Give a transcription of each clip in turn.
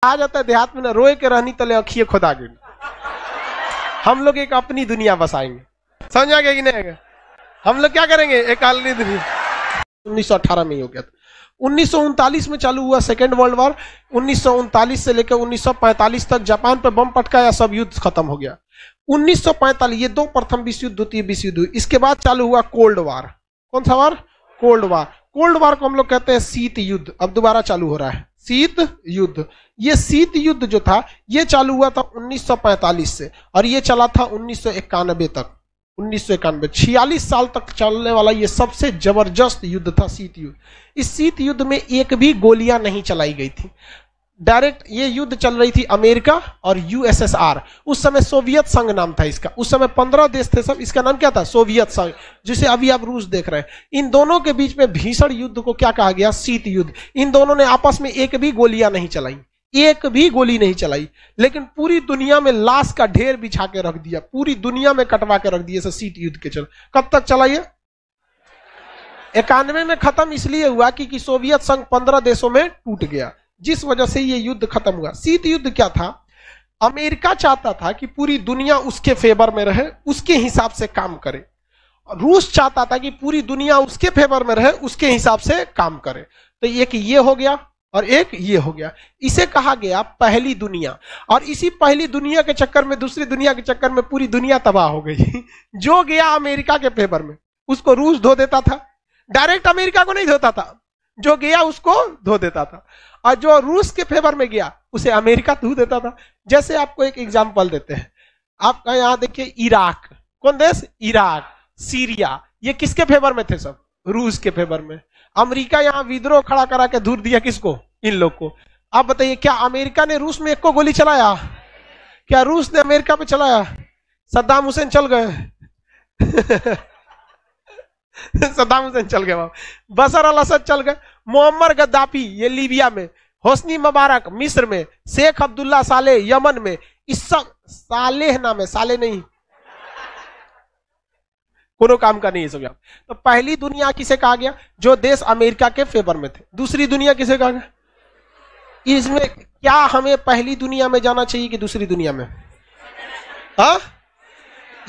आ जाता है देहात में ना, रोए के रहनी तले अखिए खुदा गई। हम लोग एक अपनी दुनिया बसाएंगे, समझ आ गया कि नहीं? हम लोग क्या करेंगे, एक अलग दुनिया। 1918 में ही हो गया था। 1939 में चालू हुआ सेकेंड वर्ल्ड वॉर। 1939 से लेकर 1945 तक जापान पे बम पटकाया, सब युद्ध खत्म हो गया। 1945 ये दो प्रथम विश्व युद्ध, द्वितीय विश्व युद्ध। इसके बाद चालू हुआ कोल्ड वार। कौन सा वार? Cold war. कोल्ड वार को हम लोग कहते हैं शीत युद्ध। अब दोबारा चालू हो रहा है शीत युद्ध। ये शीत युद्ध जो था ये चालू हुआ था 1945 से और ये चला था 1991 तक। 1991 46 साल तक चलने वाला ये सबसे जबरदस्त युद्ध था शीत युद्ध। इस शीत युद्ध में एक भी गोलियां नहीं चलाई गई थी। डायरेक्ट ये युद्ध चल रही थी अमेरिका और यूएसएसआर। उस समय सोवियत संघ नाम था इसका। उस समय 15 देश थे सब, इसका नाम क्या था? सोवियत संघ, जिसे अभी आप रूस देख रहे हैं। इन दोनों के बीच में भीषण युद्ध को क्या कहा गया? शीत युद्ध। इन दोनों ने आपस में एक भी गोलियां नहीं चलाई, एक भी गोली नहीं चलाई, लेकिन पूरी दुनिया में लाश का ढेर बिछा के रख दिया, पूरी दुनिया में कटवा के रख दिया शीत युद्ध के चल। कब तक चला ये? 91 में खत्म इसलिए हुआ कि सोवियत संघ 15 देशों में टूट गया, जिस वजह से ये युद्ध खत्म हुआ। शीत युद्ध क्या था? अमेरिका चाहता था कि पूरी दुनिया उसके फेवर में रहे, उसके हिसाब से काम करे। रूस चाहता था कि पूरी दुनिया उसके फेवर में रहे, उसके हिसाब से काम करे। तो एक ये हो गया और एक ये हो गया। इसे कहा गया पहली दुनिया। और इसी पहली दुनिया के चक्कर में, दूसरी दुनिया के चक्कर में पूरी दुनिया तबाह हो गई। जो गया अमेरिका के फेवर में उसको रूस धो देता था, डायरेक्ट अमेरिका को नहीं धोता था, जो गया उसको धो देता था। और जो रूस के फेवर में गया उसे अमेरिका धो देता था। जैसे आपको एक एग्जांपल देते हैं, आपका यहां देखिए इराक, कौन देश? इराक, सीरिया, ये किसके फेवर में थे? सब रूस के फेवर में। अमेरिका यहां विद्रोह खड़ा करा के धूर दिया किसको? इन लोग को। आप बताइए, क्या अमेरिका ने रूस में एक को गोली चलाया? क्या रूस ने अमेरिका पे चलाया? सद्दाम हुसैन चल गए। सद्दाम हुसैन चल गए, बशर अल असद चल गए, मोहम्मद गद्दाफी ये लीबिया में, होस्नी मुबारक मिस्र में, शेख अब्दुल्ला सालेह यमन में। इस सब सालेह नाम है, साले नहीं, कोनो काम का नहीं है सब। तो पहली दुनिया किसे कहा गया? जो देश अमेरिका के फेवर में थे। दूसरी दुनिया किसे कहा गया? इसमें क्या हमें पहली दुनिया में जाना चाहिए कि दूसरी दुनिया में? हाँ,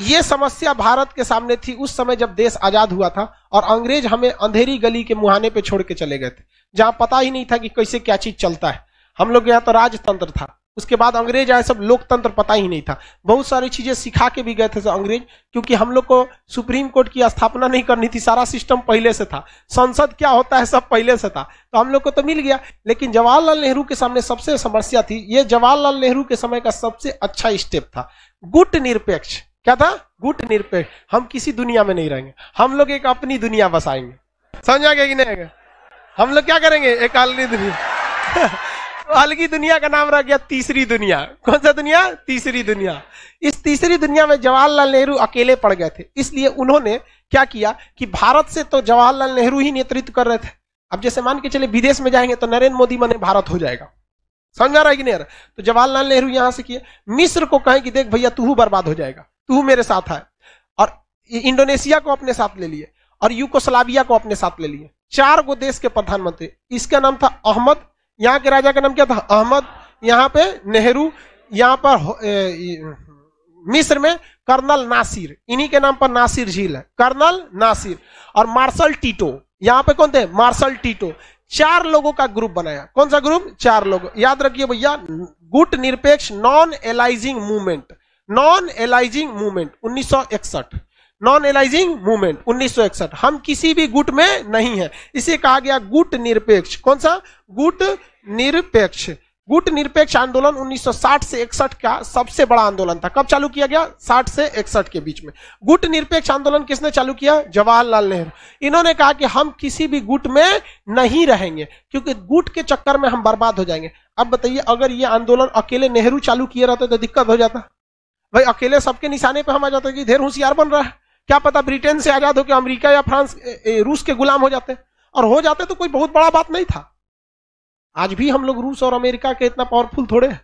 ये समस्या भारत के सामने थी उस समय जब देश आजाद हुआ था और अंग्रेज हमें अंधेरी गली के मुहाने पे छोड़ के चले गए थे, जहां पता ही नहीं था कि कैसे क्या चीज चलता है। हम लोग यहाँ तो राजतंत्र था, उसके बाद अंग्रेज आए, सब लोकतंत्र पता ही नहीं था। बहुत सारी चीजें सिखा के भी गए थे अंग्रेज, क्योंकि हम लोग को सुप्रीम कोर्ट की स्थापना नहीं करनी थी, सारा सिस्टम पहले से था, संसद क्या होता है सब पहले से था, तो हम लोग को तो मिल गया। लेकिन जवाहरलाल नेहरू के सामने सबसे समस्या थी। ये जवाहरलाल नेहरू के समय का सबसे अच्छा स्टेप था, गुट निरपेक्ष। क्या था? गुट निरपेक्ष। हम किसी दुनिया में नहीं रहेंगे, हम लोग एक अपनी दुनिया बसाएंगे। समझ आ गया कि नहीं? हम लोग क्या करेंगे? एक अलग दुनिया। अलगी दुनिया का नाम रह गया तीसरी दुनिया। कौन सा दुनिया? तीसरी दुनिया। इस तीसरी दुनिया में जवाहरलाल नेहरू अकेले पड़ गए थे, इसलिए उन्होंने क्या किया कि भारत से तो जवाहरलाल नेहरू ही नेतृत्व कर रहे थे। अब जैसे मान के चले विदेश में जाएंगे तो नरेंद्र मोदी माने भारत हो जाएगा, समझ आ रहा है कि नहीं? तो जवाहरलाल नेहरू यहां से किए, मिस्र को कहे कि देख भैया तू बर्बाद हो जाएगा, तू मेरे साथ है। और इंडोनेशिया को अपने साथ ले लिए और यूगोस्लाविया को अपने साथ ले लिए। 4 गो देश के प्रधानमंत्री। इसका नाम था अहमद, यहाँ के राजा का नाम क्या था? अहमद। यहाँ पे नेहरू, यहाँ पर मिस्र में कर्नल नासिर, इन्हीं के नाम पर नासिर झील है, कर्नल नासिर। और मार्शल टीटो, यहाँ पे कौन थे? Marshal Tito. 4 लोगों का ग्रुप बनाया। कौन सा ग्रुप? 4 लोग। याद रखिए भैया, गुट निरपेक्ष non aliasing movement, non aliasing movement 1961, non aliasing movement 1961। हम किसी भी गुट में नहीं है, इसे कहा गया गुट निरपेक्ष। कौन सा? गुट निरपेक्ष। गुट निरपेक्ष आंदोलन 1960 से 61 का सबसे बड़ा आंदोलन था। कब चालू किया गया? 60 से 61 के बीच में। गुट निरपेक्ष आंदोलन किसने चालू किया? जवाहरलाल नेहरू। इन्होंने कहा कि हम किसी भी गुट में नहीं रहेंगे, क्योंकि गुट के चक्कर में हम बर्बाद हो जाएंगे। अब बताइए, अगर ये आंदोलन अकेले नेहरू चालू किए रहते तो दिक्कत हो जाता भाई। अकेले सबके निशाने पे हम आ जाते कि ढेर होशियार बन रहा है, क्या पता ब्रिटेन से आजाद होकर अमेरिका या फ्रांस रूस के गुलाम हो जाते, और हो जाते तो कोई बहुत बड़ा बात नहीं था। आज भी हम लोग रूस और अमेरिका के इतना पावरफुल थोड़े हैं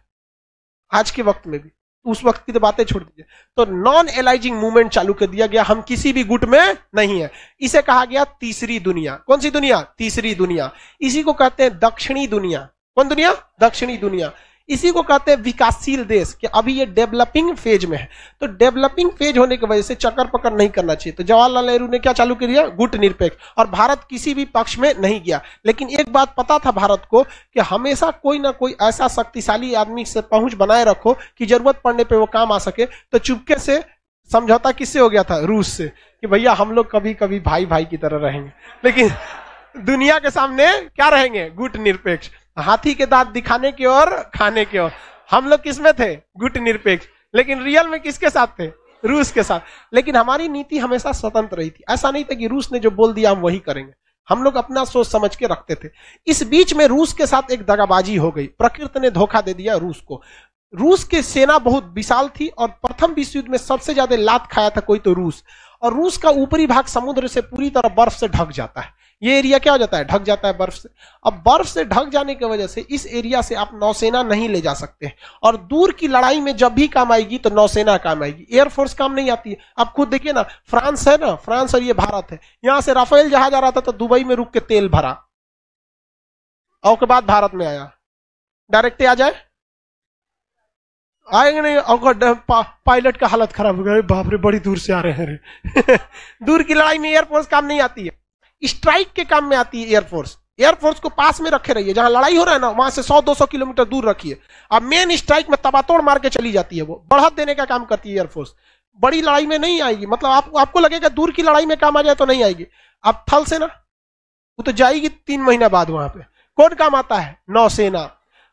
आज के वक्त में भी, उस वक्त की तो बातें छोड़ दीजिए। तो नॉन एलाइजिंग मूवमेंट चालू कर दिया गया, हम किसी भी गुट में नहीं है। इसे कहा गया तीसरी दुनिया। कौन सी दुनिया? तीसरी दुनिया। इसी को कहते हैं दक्षिणी दुनिया। कौन दुनिया? दक्षिणी दुनिया। इसी को कहते हैं विकासशील देश, कि अभी ये डेवलपिंग फेज में है। तो डेवलपिंग फेज होने की वजह से चक्कर पकड़ नहीं करना चाहिए। तो जवाहरलाल नेहरू ने क्या चालू कर दिया? गुट निरपेक्ष, और भारत किसी भी पक्ष में नहीं गया। लेकिन एक बात पता था भारत को कि हमेशा कोई ना कोई ऐसा शक्तिशाली आदमी से पहुंच बनाए रखो कि जरूरत पड़ने पर वो काम आ सके। तो चुपके से समझौता किससे हो गया था? रूस से, कि भैया हम लोग कभी कभी भाई भाई की तरह रहेंगे, लेकिन दुनिया के सामने क्या रहेंगे? गुट निरपेक्ष। हाथी के दांत दिखाने की और खाने की ओर। हम लोग किसमें थे? गुट निरपेक्ष। लेकिन रियल में किसके साथ थे? रूस के साथ। लेकिन हमारी नीति हमेशा स्वतंत्र रही थी। ऐसा नहीं था कि रूस ने जो बोल दिया हम वही करेंगे। हम लोग अपना सोच समझ के रखते थे। इस बीच में रूस के साथ एक दगाबाजी हो गई। प्रकृति ने धोखा दे दिया रूस को। रूस की सेना बहुत विशाल थी और प्रथम विश्व युद्ध में सबसे ज्यादा लात खाया था कोई तो रूस। और रूस का ऊपरी भाग समुद्र से पूरी तरह बर्फ से ढक जाता है। ये एरिया क्या हो जाता है? ढक जाता है बर्फ से। अब बर्फ से ढक जाने की वजह से इस एरिया से आप नौसेना नहीं ले जा सकते, और दूर की लड़ाई में जब भी काम आएगी तो नौसेना काम आएगी, एयरफोर्स काम नहीं आती है। आप खुद देखिए ना, फ्रांस है ना, फ्रांस और ये भारत है, यहां से राफेल जहाज आ रहा था तो दुबई में रुक के तेल भरा, और के बाद भारत में आया। डायरेक्ट आ जाए? आएंगे नहीं। और पायलट का हालत खराब हो गया, बाप रे बड़ी दूर से आ रहे हैं रे। दूर की लड़ाई में एयरफोर्स काम नहीं आती है, स्ट्राइक के काम में आती है एयरफोर्स। एयरफोर्स को पास में रखे रहिए, जहां लड़ाई हो रहा है ना वहां से 100-200 किलोमीटर दूर रखिए। अब मेन स्ट्राइक में तबातोड़ मार के चली जाती है, वो बढ़त देने का काम करती है एयरफोर्स। बड़ी लड़ाई में नहीं आएगी, मतलब आपको लगेगा दूर की लड़ाई में काम आ जाए तो नहीं आएगी। अब थल सेना वो तो जाएगी 3 महीना बाद। वहां पे कौन काम आता है? नौसेना।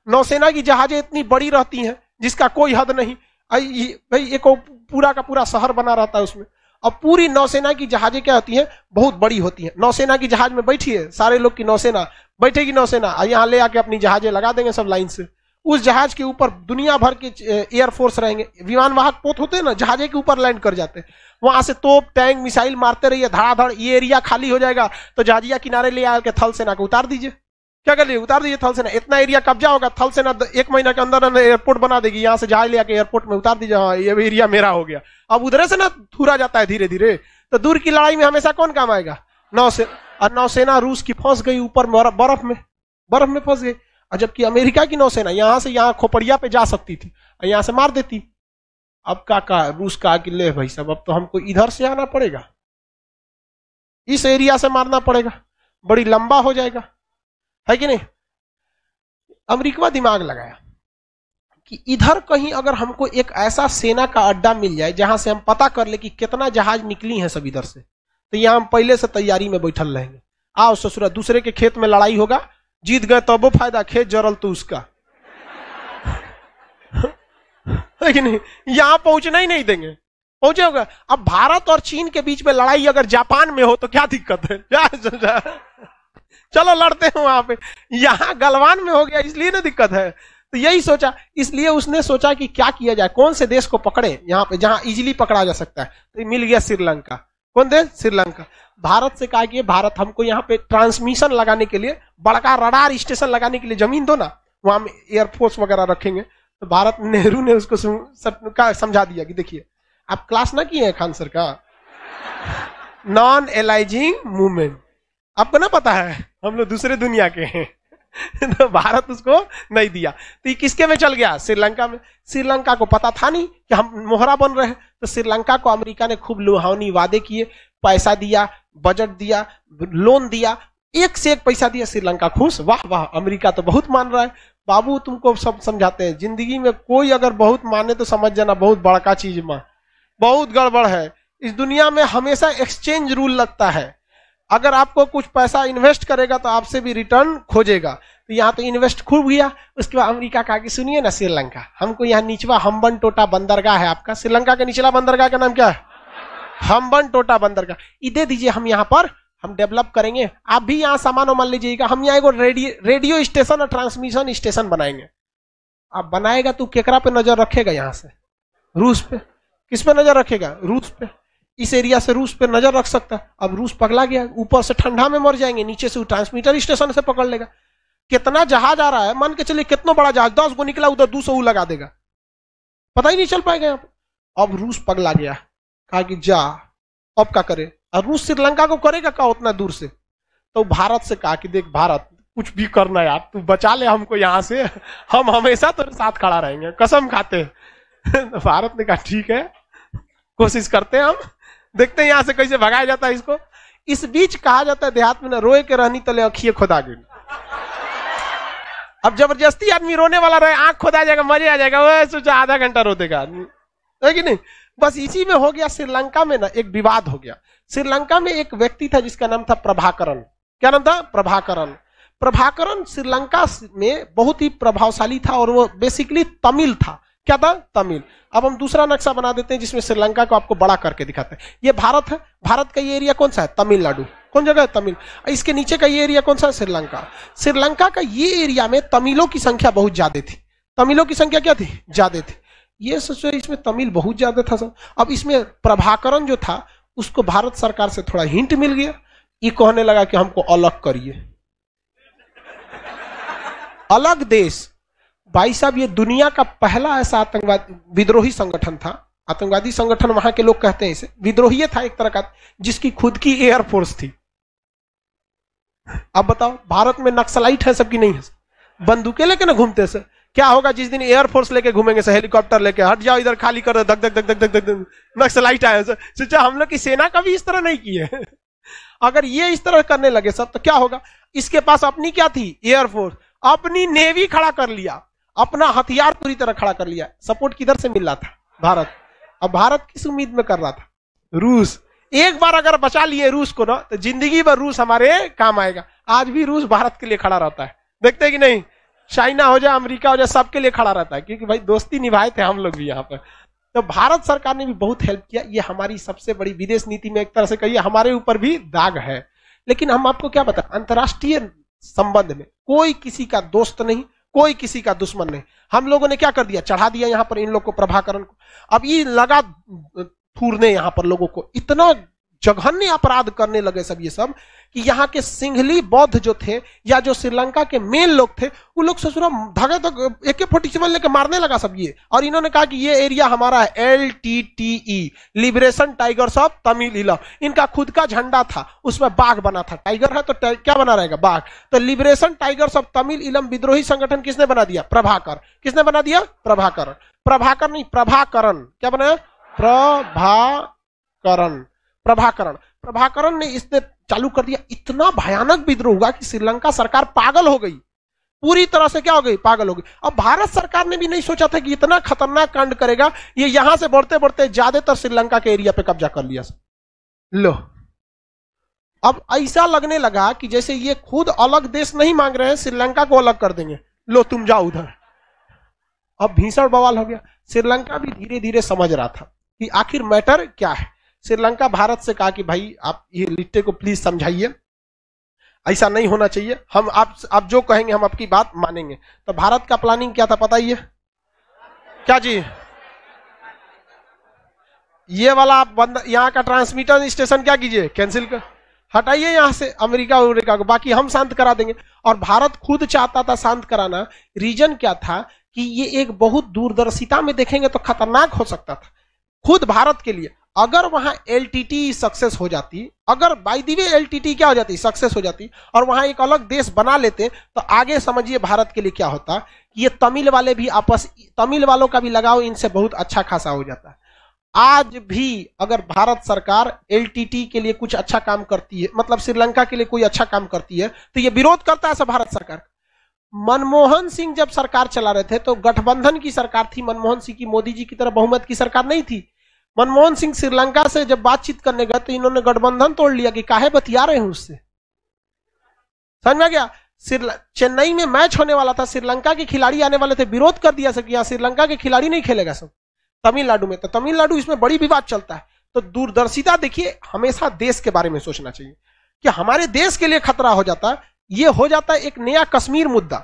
नौसेना की जहाजें इतनी बड़ी रहती हैं जिसका कोई हद नहीं। भाई एक पूरा का पूरा शहर बना रहता है उसमें। अब पूरी नौसेना की जहाजें क्या होती हैं? बहुत बड़ी होती हैं। नौसेना की जहाज में बैठिए, सारे लोग की नौसेना बैठेगी, नौसेना यहाँ ले आके अपनी जहाजें लगा देंगे सब लाइन से। उस जहाज के ऊपर दुनिया भर के एयरफोर्स रहेंगे। विमान वाहक पोत होते हैं ना, जहाजे के ऊपर लैंड कर जाते हैं। वहां से तोप टैंक मिसाइल मारते रहिए धड़ाधड़। ये एरिया खाली हो जाएगा तो जहाजिया किनारे ले आकर थल सेना को उतार दीजिए। क्या कर लिए? उतार दीजिए थल सेना। इतना एरिया कब्जा होगा, थल सेना 1 महीना के अंदर एयरपोर्ट बना देगी। यहाँ से जहाज ले आके एयरपोर्ट में उतार दीजिए, हाँ ये एरिया मेरा हो गया। अब उधर से ना थूरा जाता है धीरे धीरे। तो दूर की लड़ाई में हमेशा कौन काम आएगा? नौसेना। और नौसेना रूस की फंस गई ऊपर बर्फ में फंस गई। और जबकि अमेरिका की नौसेना यहां से यहाँ खोपड़िया पे जा सकती थी और यहां से मार देती। अब का रूस का कि ले भाई साहब, अब तो हमको इधर से आना पड़ेगा, इस एरिया से मारना पड़ेगा, बड़ी लंबा हो जाएगा, है कि नहीं? अमेरिका दिमाग लगाया कि इधर कहीं अगर हमको एक ऐसा सेना का अड्डा मिल जाए जहां से हम पता कर ले कि कितना जहाज निकली है सब इधर से, तो यहां हम पहले से तैयारी में बैठल रहेंगे। आओ ससुरा, दूसरे के खेत में लड़ाई होगा, जीत गए तो वो फायदा, खेत जरल तो उसका। है कि नहीं? यहां पहुंचना ही नहीं देंगे, पहुंचे होगा। अब भारत और चीन के बीच में लड़ाई अगर जापान में हो तो क्या दिक्कत है? चलो लड़ते हैं वहां पे। यहां गलवान में हो गया इसलिए ना दिक्कत है। तो यही सोचा, इसलिए उसने सोचा कि क्या किया जाए, कौन से देश को पकड़े यहाँ पे जहां इजीली पकड़ा जा सकता है। तो मिल गया श्रीलंका। कौन देश? श्रीलंका। भारत से कहा कि भारत हमको यहाँ पे ट्रांसमिशन लगाने के लिए, बड़का रडार स्टेशन लगाने के लिए जमीन दो ना, वहां में एयरफोर्स वगैरह रखेंगे। तो भारत नेहरू ने उसको समझा दिया कि देखिए, आप क्लास ना किए हैं खान सर का, नॉन एलाइजिंग मूवमेंट, आपको ना पता है हम लोग दूसरे दुनिया के हैं। तो भारत उसको नहीं दिया। तो ये किसके में चल गया? श्रीलंका में। श्रीलंका को पता था नहीं कि हम मोहरा बन रहे हैं। तो श्रीलंका को अमेरिका ने खूब लुभावनी वादे किए, पैसा दिया, बजट दिया, लोन दिया, एक से एक पैसा दिया। श्रीलंका खुश, वाह वाह अमेरिका तो बहुत मान रहा है। बाबू तुमको सब समझाते हैं, जिंदगी में कोई अगर बहुत माने तो समझ जाना बहुत बड़का चीज में बहुत गड़बड़ है। इस दुनिया में हमेशा एक्सचेंज रूल लगता है। अगर आपको कुछ पैसा इन्वेस्ट करेगा तो आपसे भी रिटर्न खोजेगा। तो यहाँ तो इन्वेस्ट खूब किया। उसके बाद अमेरिका कहा कि सुनिए ना श्रीलंका, हमको यहाँ निचवा हम्बन टोटा बंदरगाह है आपका। श्रीलंका का निचला बंदरगाह का नाम क्या है? हम्बन टोटा बंदरगाह। ये दे दीजिए, हम यहाँ पर हम डेवलप करेंगे, आप भी यहाँ सामान मान लीजिएगा। हम यहाँ एक रेडियो स्टेशन और ट्रांसमिशन स्टेशन बनाएंगे। आप बनाएगा तो केकरा पे नजर रखेगा? यहाँ से रूस पे। किस पे नजर रखेगा? रूस पे। इस एरिया से रूस पे नजर रख सकता है। अब रूस पगला गया, ऊपर से ठंडा में मर जाएंगे, नीचे से ट्रांसमीटर स्टेशन से पकड़ लेगा। कितना जहाज आ रहा है, मान के चलिए कितना बड़ा जहाज, 10 गो निकला उधर 200 लगा देगा, पता ही नहीं चल पाएगा यहाँ पे। अब रूस पगला गया, कहा कि जा अब क्या करे। और रूस श्रीलंका को करेगा क्या उतना दूर से? तो भारत से कहा कि देख भारत, कुछ भी करना यार, तू बचा ले हमको यहाँ से, हम हमेशा तेरे साथ खड़ा रहेंगे, कसम खाते हैं। तो भारत ने कहा ठीक है, कोशिश करते हैं हम, देखते हैं यहाँ से कैसे भगाया जाता है इसको। इस बीच कहा जाता है देहात में ना, रोए के रहनी तले अखिए खुदा गई। अब जबरदस्ती आदमी रोने वाला रहे, आंख खुदा जाएगा, मजे आ जाएगा, वो सोचा आधा घंटा रो देगा आदमी, है कि नहीं। बस इसी में हो गया। श्रीलंका में ना एक विवाद हो गया। श्रीलंका में एक व्यक्ति था जिसका नाम था प्रभाकरण। क्या नाम था? प्रभाकरण। प्रभाकरण श्रीलंका में बहुत ही प्रभावशाली था और वो बेसिकली तमिल था। क्या था? तमिल। अब हम दूसरा नक्शा बना देते हैं जिसमें श्रीलंका को आपको बड़ा करके दिखाते हैं। ये भारत है, भारत का ये एरिया कौन सा है? तमिलनाडु। कौन जगह है? तमिल। इसके नीचे का ये एरिया कौन सा है? श्रीलंका। श्रीलंका का ये एरिया में तमिलों की संख्या बहुत ज्यादा थी। तमिलों की संख्या क्या थी? ज्यादा थी। ये सोचो इसमें तमिल बहुत ज्यादा था सब। अब इसमें प्रभाकरण जो था उसको भारत सरकार से थोड़ा हिंट मिल गया। ये कहने लगा कि हमको अलग करिए, अलग देश। भाई साहब ये दुनिया का पहला ऐसा आतंकवादी विद्रोही संगठन था। आतंकवादी संगठन वहां के लोग कहते हैं इसे, विद्रोही था एक तरह का, जिसकी खुद की एयरफोर्स थी। अब बताओ भारत में नक्सलाइट है सबकी? नहीं है। बंदूकें लेके ना घूमते से क्या होगा जिस दिन एयरफोर्स लेके घूमेंगे से, हेलीकॉप्टर लेके, हट जाओ इधर खाली कर दो, धक धक धक धक धक धक, नक्सलाइट आए। सोचा हम लोग की सेना कभी इस तरह नहीं की है। अगर ये इस तरह करने लगे सब तो क्या होगा। इसके पास अपनी क्या थी? एयरफोर्स। अपनी नेवी खड़ा कर लिया, अपना हथियार पूरी तरह खड़ा कर लिया। सपोर्ट किधर से मिल रहा था? भारत। अब भारत किस उम्मीद में कर रहा था? रूस। एक बार अगर बचा लिए रूस को ना तो जिंदगी भर रूस हमारे काम आएगा। आज भी रूस भारत के लिए खड़ा रहता है, देखते हैं कि नहीं। चाइना हो जाए, अमेरिका हो जाए, सबके लिए खड़ा रहता है, क्योंकि भाई दोस्ती निभाए थे हम लोग भी यहाँ पर। तो भारत सरकार ने भी बहुत हेल्प किया। ये हमारी सबसे बड़ी विदेश नीति में एक तरह से कहिए हमारे ऊपर भी दाग है। लेकिन हम आपको क्या बताएं, अंतर्राष्ट्रीय संबंध में कोई किसी का दोस्त नहीं, कोई किसी का दुश्मन नहीं। हम लोगों ने क्या कर दिया? चढ़ा दिया यहाँ पर इन लोग को, प्रभाकरण को। अब ये लगा थूरने यहाँ पर लोगों को, इतना जघन्य अपराध करने लगे सब ये सब कि यहाँ के सिंघली बौद्ध जो थे या जो श्रीलंका के मेन लोग थे वो लोग ससुरा धागे तक AK-47 लेके मारने लगा सब ये। और इन्होंने कहा कि ये एरिया हमारा है, LTTE, liberation tigers of Tamil इलम। इनका खुद का झंडा था, उसमें बाघ बना था। टाइगर है तो क्या बना रहेगा? बाघ। तो लिबरेशन टाइगर्स ऑफ तमिल इलम विद्रोही संगठन किसने बना दिया? प्रभाकर। किसने बना दिया? प्रभाकरण। प्रभाकर नहीं, प्रभाकरण। क्या बनाया? प्रभाकरण। प्रभाकरण। प्रभाकरण ने इसने चालू कर दिया। इतना भयानक विद्रोह हुआ कि श्रीलंका सरकार पागल हो गई, पूरी तरह से क्या हो गई? पागल हो गई। अब भारत सरकार ने भी नहीं सोचा था कि इतना खतरनाक कांड करेगा। ये यहां से बढ़ते बढ़ते ज्यादातर श्रीलंका के एरिया पे कब्जा कर लिया। लो, अब ऐसा लगने लगा कि जैसे ये खुद अलग देश नहीं मांग रहे हैं, श्रीलंका को अलग कर देंगे। लो तुम जाओ उधर। अब भीषण बवाल हो गया। श्रीलंका भी धीरे धीरे समझ रहा था कि आखिर मैटर क्या है। श्रीलंका भारत से कहा कि भाई आप ये लिट्टे को प्लीज समझाइए, ऐसा नहीं होना चाहिए। हम आप जो कहेंगे हम आपकी बात मानेंगे। तो भारत का प्लानिंग क्या था पता ही है? क्या जी? ये वाला आप बंद, यहाँ का ट्रांसमीटर स्टेशन क्या कीजिए? कैंसिल कर, हटाइए यहाँ से अमेरिका को, बाकी हम शांत करा देंगे। और भारत खुद चाहता था शांत कराना। रीजन क्या था कि ये एक बहुत दूरदर्शिता में देखेंगे तो खतरनाक हो सकता था खुद भारत के लिए। अगर वहां LTT सक्सेस हो जाती, अगर बाय द वे LTT क्या हो जाती? सक्सेस हो जाती, और वहां एक अलग देश बना लेते, तो आगे समझिए भारत के लिए क्या होता कि ये तमिल वाले भी तमिल वालों का भी लगाव इनसे बहुत अच्छा खासा हो जाता है। आज भी अगर भारत सरकार LTT के लिए कुछ अच्छा काम करती है, मतलब श्रीलंका के लिए कोई अच्छा काम करती है, तो ये विरोध करता है सब भारत सरकार। मनमोहन सिंह जब सरकार चला रहे थे तो गठबंधन की सरकार थी। मनमोहन सिंह की, मोदी जी की तरह बहुमत की सरकार नहीं थी। मनमोहन सिंह श्रीलंका से जब बातचीत करने गए तो इन्होंने गठबंधन तोड़ लिया कि काहे बतिया रहे हैं उससे। समझ में गया? चेन्नई में मैच होने वाला था, श्रीलंका के खिलाड़ी आने वाले थे, विरोध कर दिया कि यहाँ श्रीलंका के खिलाड़ी नहीं खेलेगा सब तमिलनाडु में। तो तमिलनाडु इसमें बड़ी विवाद चलता है। तो दूरदर्शिता देखिए, हमेशा देश के बारे में सोचना चाहिए कि हमारे देश के लिए खतरा हो जाता है। ये हो जाता है एक नया कश्मीर मुद्दा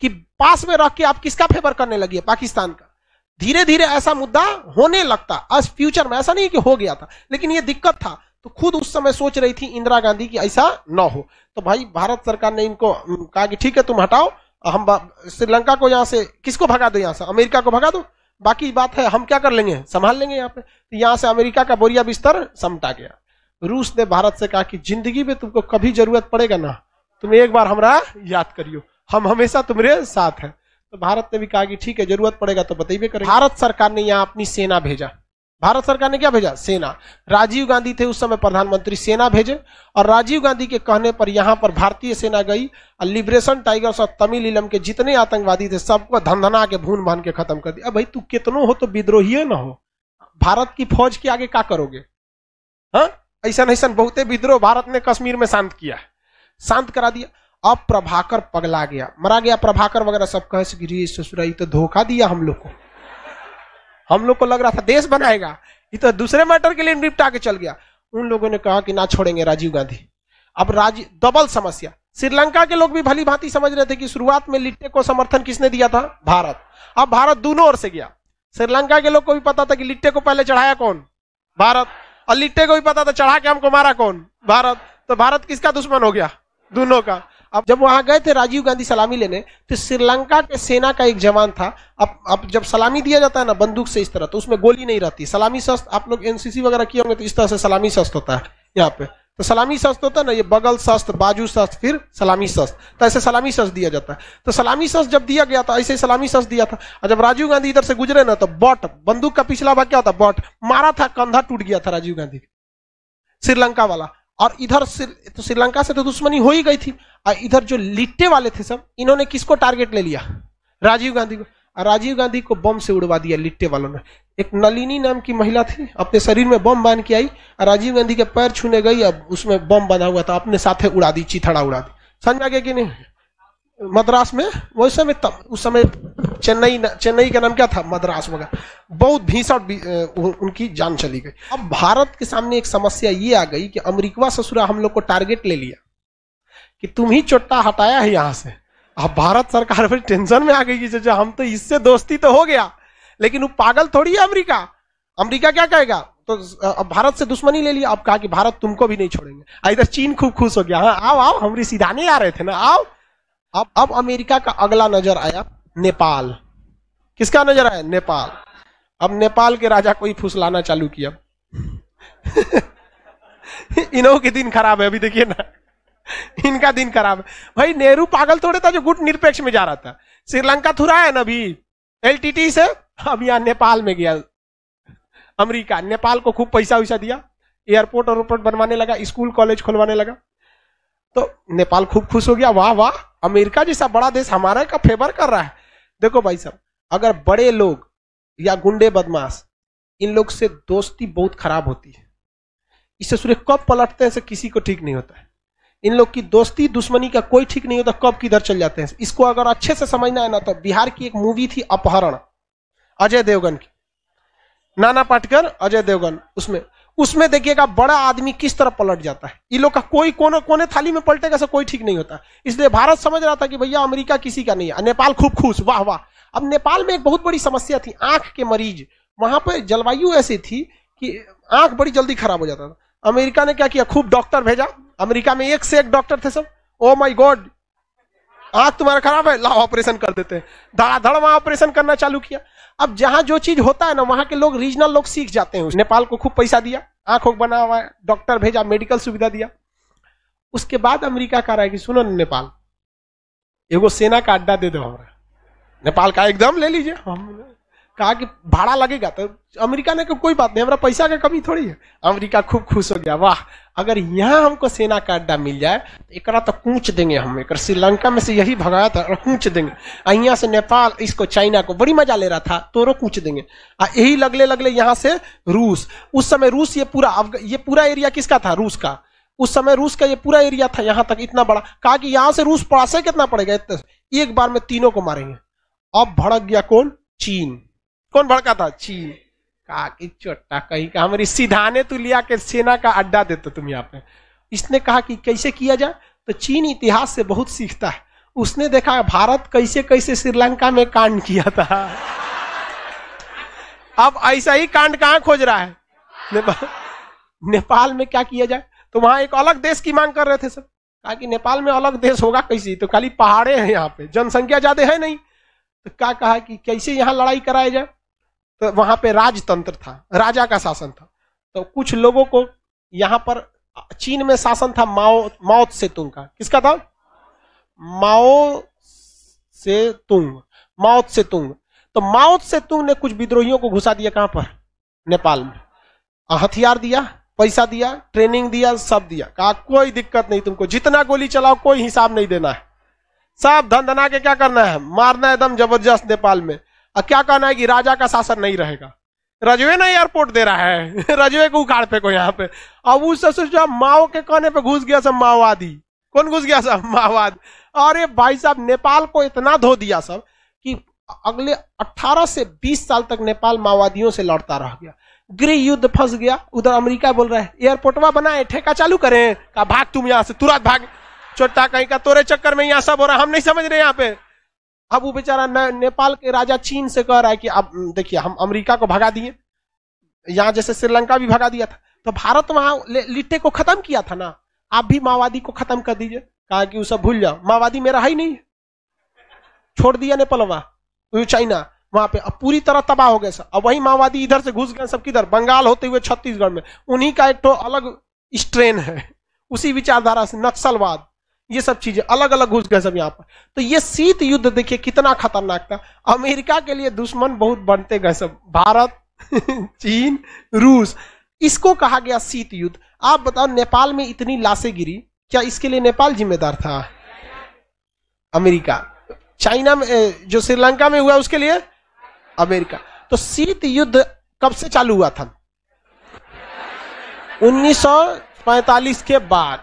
कि पास में रख के आप किसका फेवर करने लगी है? पाकिस्तान का। धीरे धीरे ऐसा मुद्दा होने लगता। आज फ्यूचर में ऐसा नहीं कि हो गया था, लेकिन ये दिक्कत था। तो खुद उस समय सोच रही थी इंदिरा गांधी की ऐसा ना हो। तो भाई भारत सरकार ने इनको कहा कि ठीक है तुम हटाओ, हम श्रीलंका को यहां से किसको भगा दो? यहां से अमेरिका को भगा दो, बाकी बात है हम क्या कर लेंगे, संभाल लेंगे यहाँ पे। तो यहां से अमेरिका का बोरिया बिस्तर समटा गया। रूस ने भारत से कहा कि जिंदगी में तुमको कभी जरूरत पड़ेगा ना तुम एक बार हमरा याद करियो, हम हमेशा तुम्हारे साथ हैं। तो भारत ने भी कहा कि ठीक है, जरूरत पड़ेगा तो बताइए करेंगे। भारत सरकार ने यहाँ अपनी सेना भेजा। भारत सरकार ने क्या भेजा? सेना। राजीव गांधी थे उस समय प्रधानमंत्री, सेना भेजे, और राजीव गांधी के कहने पर यहाँ पर भारतीय सेना गई और लिबरेशन टाइगर्स और तमिल इलम के जितने आतंकवादी थे सबको धंधना के भून भान के खत्म कर दिया। अब भाई तू कितनो हो तो विद्रोही ना हो, भारत की फौज के आगे क्या करोगे? हाँ, ऐसा ऐसा बहुते विद्रोह भारत ने कश्मीर में शांत किया, शांत करा दिया। अब प्रभाकर पगला गया, मरा गया प्रभाकर वगैरह सब कहे कि ससुराई तो धोखा दिया हम लोग को, हम लोग को लग रहा था देश बनाएगा, ये तो दूसरे मैटर के लिए निपटा के चल गया। उन लोगों ने कहा कि ना छोड़ेंगे राजीव गांधी। अब डबल समस्या। श्रीलंका के लोग भी भली भांति समझ रहे थे कि शुरुआत में लिट्टे को समर्थन किसने दिया था? भारत। अब भारत दोनों ओर से गया। श्रीलंका के लोग को भी पता था कि लिट्टे को पहले चढ़ाया कौन? भारत। और लिट्टे को भी पता था चढ़ा के हमको मारा कौन? भारत। तो भारत किसका दुश्मन हो गया? दोनों का। अब जब वहां गए थे राजीव गांधी सलामी लेने, तो श्रीलंका के सेना का एक जवान था। अब जब सलामी दिया जाता है ना बंदूक से इस तरह, तो उसमें गोली नहीं रहती। सलामी शस्त्र आप लोग एनसीसी वगैरह किए होंगे तो इस तरह से सलामी शस्त्र होता है यहाँ पे। तो सलामी शस्त्र होता है ना, ये बगल शस्त्र, बाजू शस्त्र, फिर सलामी शस्त्र, तो ऐसे सलामी शस्त्र दिया जाता है। तो सलामी शस्त्र जब दिया गया था, ऐसे सलामी शस्त्र दिया था। और जब राजीव गांधी इधर से गुजरे ना, तो बट, बंदूक का पिछला भाग क्या होता है? बट मारा था, कंधा टूट गया था राजीव गांधी, श्रीलंका वाला। और इधर तो श्रीलंका से तो दुश्मनी हो ही गई थी, और इधर जो लिट्टे वाले थे सब, इन्होंने किसको टारगेट ले लिया? राजीव गांधी को। और राजीव गांधी को बम से उड़वा दिया लिट्टे वालों ने। एक नलिनी नाम की महिला थी, अपने शरीर में बम बांध के आई और राजीव गांधी के पैर छूने गई, अब उसमें बम बंधा हुआ था, अपने साथे उड़ा दी, चिथड़ा उड़ा दी। समझ में आ गया कि नहीं? मद्रास में वैसे में उस समय चेन्नई का नाम क्या था? मद्रास वगैरह। बहुत भीषण उनकी जान चली गई। अब भारत के सामने एक समस्या ये आ गई कि अमेरिका ससुरा हम लोग को टारगेट ले लिया कि तुम ही चोट्टा हटाया है यहां से। अब भारत सरकार बड़ी टेंशन में आ गई कि चाचा हम तो इससे दोस्ती तो हो गया, लेकिन वो पागल थोड़ी है अमेरिका। अमेरिका क्या कहेगा? तो अब भारत से दुश्मनी ले लिया। अब कहा कि भारत तुमको भी नहीं छोड़ेंगे। इधर चीन खूब खुश हो गया, हाँ आओ आओ, हम रिश्तेदार आ रहे थे ना, आओ। अब अमेरिका का अगला नजर आया नेपाल। किसका नजर आया? नेपाल। अब नेपाल के राजा को ही फुसलाना चालू किया। इन्हों के दिन खराब है, अभी देखिए ना, इनका दिन खराब है। भाई नेहरू पागल थोड़े था जो गुट निरपेक्ष में जा रहा था। श्रीलंका थुरा है ना अभी एलटीटी से, अब यहां नेपाल में गया अमेरिका। नेपाल को खूब पैसा वैसा दिया, एयरपोर्ट और बनवाने लगा, स्कूल कॉलेज खुलवाने लगा। तो नेपाल खूब खुश हो गया, वाह वाह, अमेरिका जैसा बड़ा देश हमारे का फेवर कर रहा है। देखो भाई साहब, अगर बड़े लोग या गुंडे बदमाश, इन लोग से दोस्ती बहुत खराब होती है। इससे सूर्य कब पलटते हैं से किसी को ठीक नहीं होता है। इन लोग की दोस्ती दुश्मनी का कोई ठीक नहीं होता, कब किधर चल जाते हैं। इसको अगर अच्छे से समझना है ना, तो बिहार की एक मूवी थी अपहरण, अजय देवगन की, नाना पाटेकर, अजय देवगन, उसमें देखिएगा बड़ा आदमी किस तरह पलट जाता है। इन लोग का कोई कोने थाली में पलटेगा से कोई ठीक नहीं होता। इसलिए भारत समझ रहा था कि भैया अमेरिका किसी का नहीं है। नेपाल खूब खुश, वाह वाह। अब नेपाल में एक बहुत बड़ी समस्या थी, आंख के मरीज। वहां पर जलवायु ऐसी थी कि आंख बड़ी जल्दी खराब हो जाता था। अमेरिका ने क्या किया? खूब डॉक्टर भेजा। अमेरिका में एक से एक डॉक्टर थे सब। ओ माय गॉड, आंख तुम्हारा खराब है, लाओ ऑपरेशन कर देते हैं। धड़ाधड़ वहां ऑपरेशन करना चालू किया। अब जहां जो चीज होता है ना, वहां के लोग, रीजनल लोग सीख जाते हैं। नेपाल को खूब पैसा दिया, आंखों बना हुआ है, डॉक्टर भेजा, मेडिकल सुविधा दिया। उसके बाद अमेरिका कह रहा है कि सुनो नेपाल, एगो सेना का अड्डा दे दो हमारा। नेपाल का एकदम ले लीजिए। हम कहा कि भाड़ा लगेगा, तो अमेरिका ने कोई बात नहीं, हमारा पैसा का कमी थोड़ी है। अमेरिका खूब खुश हो गया, वाह, अगर यहाँ हमको सेना का अड्डा मिल जाए तो एकरा तो कूच देंगे हम। एक श्रीलंका में से यही भगाया था, कूच देंगे। यहाँ से नेपाल इसको, चाइना को बड़ी मजा ले रहा था, तोरो कूच देंगे। यही लगले यहाँ से रूस। उस समय रूस, ये पूरा एरिया किसका था? रूस का। उस समय रूस का ये पूरा एरिया था, यहाँ तक इतना बड़ा। कहा कि यहाँ से रूस पासे कितना पड़ेगा, एक बार में तीनों को मारेंगे। अब भड़क गया कौन? चीन। कौन भड़का था? चीन। कहा कि चोट्टा कहीं का, हमारी सीधाने तू लिया के सेना का अड्डा देते तुम यहाँ पे। इसने कहा कि कैसे किया जाए, तो चीन इतिहास से बहुत सीखता है। उसने देखा भारत कैसे कैसे श्रीलंका में कांड किया था, अब ऐसा ही कांड कहां खोज रहा है? नेपाल में क्या किया जाए? तो वहां एक अलग देश की मांग कर रहे थे सब। कहा कि नेपाल में अलग देश होगा कैसे, तो खाली पहाड़े हैं, यहाँ पे जनसंख्या ज्यादा है नहीं। तो क्या कहा कि कैसे यहाँ लड़ाई कराया जाए? तो वहां पे राजतंत्र था, राजा का शासन था। तो कुछ लोगों को यहाँ पर, चीन में शासन था माओ त्से तुंग का। किसका था? माओ से तुंग, माओ से तुंग। तो माओ से तुंग ने कुछ विद्रोहियों को घुसा दिया कहां पर, नेपाल में। हथियार दिया, पैसा दिया, ट्रेनिंग दिया, सब दिया। कहा कोई दिक्कत नहीं, तुमको जितना गोली चलाओ कोई हिसाब नहीं देना है, सब धन धना के क्या करना है, मारना है एकदम जबरदस्त नेपाल में। और क्या कहना है कि राजा का शासन नहीं रहेगा। रजवे ना एयरपोर्ट दे रहा है रजवे को उखाड़ पे को यहाँ पे। अब उस जो माओ के कहने पे घुस गया सब माओवादी। कौन घुस गया सब, माओवादी। अरे भाई साहब नेपाल को इतना धो दिया सब कि अगले 18 से 20 साल तक नेपाल माओवादियों से लड़ता रह गया। गृह युद्ध फंस गया। उधर अमेरिका बोल रहा है एयरपोर्टवा बनाए, ठेका चालू करें। कहा भाग तुम यहां से, तुरंत भाग, छोटा कहीं का तोरे चक्कर में यहाँ सब हो रहा है, हम नहीं समझ रहे यहाँ पे। अब वो बेचारा नेपाल के राजा चीन से कह रहा है कि अब देखिए हम अमेरिका को भगा दिए, यहाँ जैसे श्रीलंका भी भगा दिया था, तो भारत वहां लिट्टे को खत्म किया था ना, आप भी माओवादी को खत्म कर दीजिए। कहा कि वो सब भूल जाओ, माओवादी मेरा है ही नहीं, छोड़ दिया नेपालवा, चाइना वहां पे अब पूरी तरह तबाह हो गए सब। अब वही माओवादी इधर से घुस गए सब किधर, बंगाल होते हुए छत्तीसगढ़ में। उन्हीं का एक तो अलग स्ट्रेन है, उसी विचारधारा से नक्सलवाद, ये सब चीजें अलग अलग घुस गए सब यहाँ पर। तो ये शीत युद्ध देखिए कितना खतरनाक था। अमेरिका के लिए दुश्मन बहुत बनते गए सब, भारत चीन, रूस, इसको कहा गया शीत युद्ध। आप बताओ नेपाल में इतनी लाशें गिरी, क्या इसके लिए नेपाल जिम्मेदार था? अमेरिका। चाइना में जो श्रीलंका में हुआ उसके लिए अमेरिका। तो शीत युद्ध कब से चालू हुआ था? 1945 के बाद।